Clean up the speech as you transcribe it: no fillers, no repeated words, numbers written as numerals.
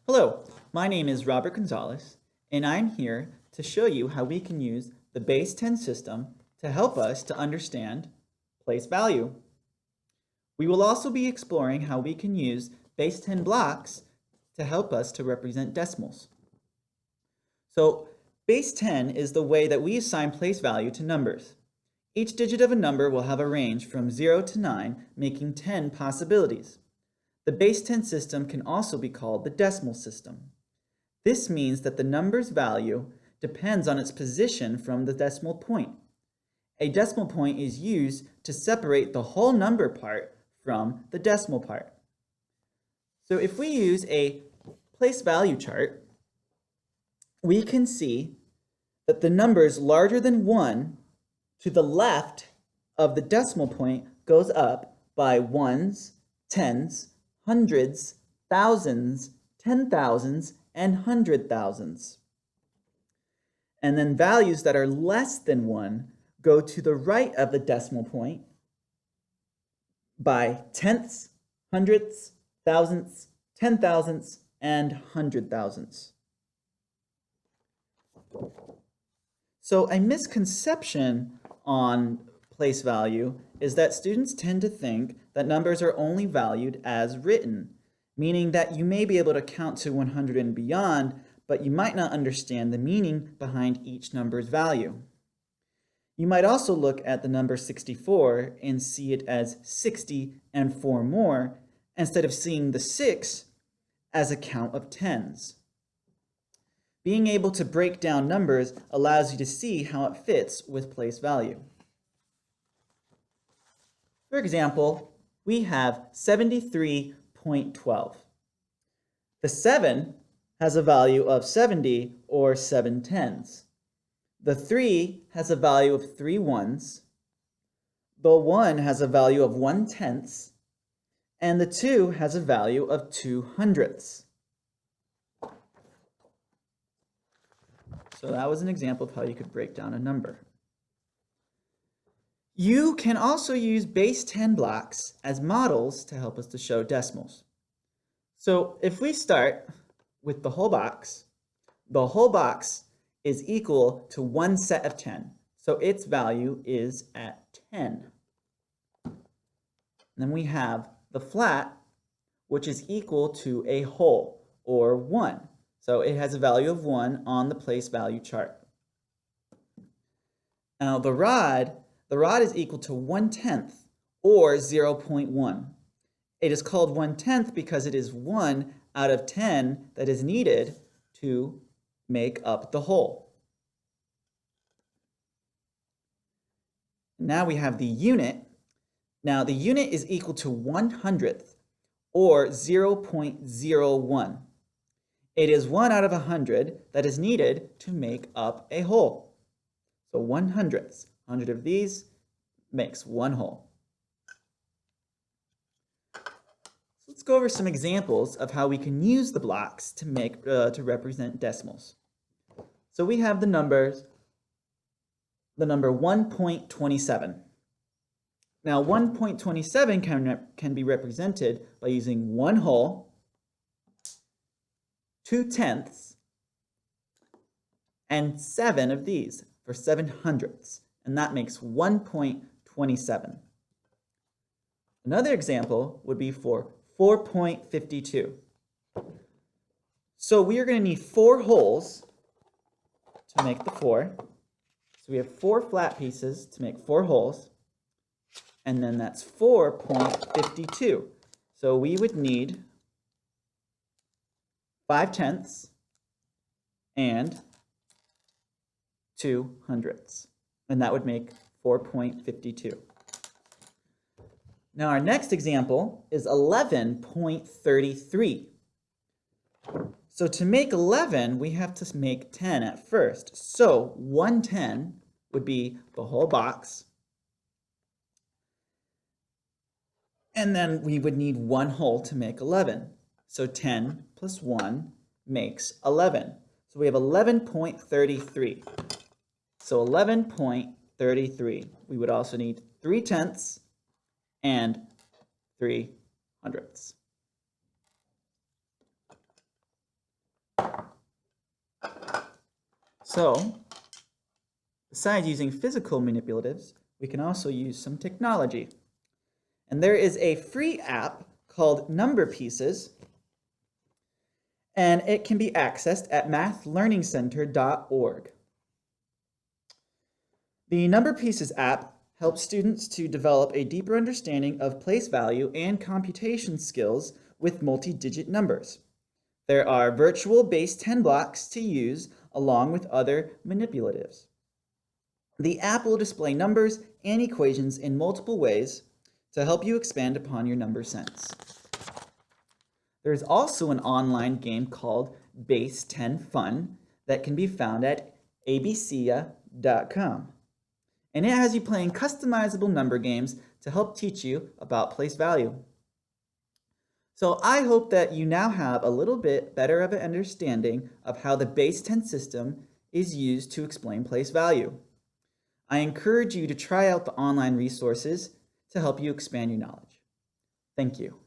Hello, my name is Robert Gonzalez, and I'm here to show you how we can use the base 10 system to help us to understand place value. We will also be exploring how we can use base 10 blocks to help us to represent decimals. So base 10 is the way that we assign place value to numbers. Each digit of a number will have a range from 0 to 9, making 10 possibilities. The base 10 system can also be called the decimal system. This means that the number's value depends on its position from the decimal point. A decimal point is used to separate the whole number part from the decimal part. So if we use a place value chart, we can see that the numbers larger than 1 to the left of the decimal point goes up by ones, tens, hundreds, thousands, 10,000s, and 100,000s. And then values that are less than 1 go to the right of the decimal point by tenths, hundredths, thousandths, 10,000s, and 100,000s. So a misconception on place value is that students tend to think that numbers are only valued as written, meaning that you may be able to count to 100 and beyond, but you might not understand the meaning behind each number's value. You might also look at the number 64 and see it as 60 and 4 more, instead of seeing the 6 as a count of tens. Being able to break down numbers allows you to see how it fits with place value. For example, we have 73.12. The 7 has a value of 70 or 7 tenths. The 3 has a value of 3 ones. The 1 has a value of 1 tenths. And the 2 has a value of 2 hundredths. So that was an example of how you could break down a number. You can also use base 10 blocks as models to help us to show decimals. So if we start with the whole box is equal to one set of 10. So its value is at 10. And then we have the flat, which is equal to a whole, or 1. So it has a value of 1 on the place value chart. Now the rod is equal to 1 tenth, or 0.1. It is called 1 tenth because it is 1 out of 10 that is needed to make up the whole. Now we have the unit. Now the unit is equal to 1/100th, or 0.01. It is 1 out of 100 that is needed to make up a whole. So 1/100ths, 100 of these makes one whole. So let's go over some examples of how we can use the blocks to represent decimals. So we have the number 1.27. Now 1.27 can be represented by using 1 whole, 2 tenths, and 7 of these for 7 hundredths, and that makes 1.27. Another example would be for 4.52. So we are going to need 4 wholes to make the 4. So we have 4 flat pieces to make 4 wholes, and then that's 4.52. So we would need 5 tenths and 2 hundredths, and that would make 4.52. Now our next example is 11.33. So to make 11, we have to make 10 at first. So 1/10 would be the whole box, and then we would need 1 whole to make 11. So 10 plus 1 makes 11. So we have 11.33. So 11.33. We would also need 3 tenths and 3 hundredths. So, besides using physical manipulatives, we can also use some technology. And there is a free app called Number Pieces, and it can be accessed at mathlearningcenter.org. The Number Pieces app helps students to develop a deeper understanding of place value and computation skills with multi-digit numbers. There are virtual base 10 blocks to use along with other manipulatives. The app will display numbers and equations in multiple ways to help you expand upon your number sense. There is also an online game called Base 10 Fun that can be found at abcia.com. And it has you playing customizable number games to help teach you about place value. So I hope that you now have a little bit better of an understanding of how the base 10 system is used to explain place value. I encourage you to try out the online resources to help you expand your knowledge. Thank you.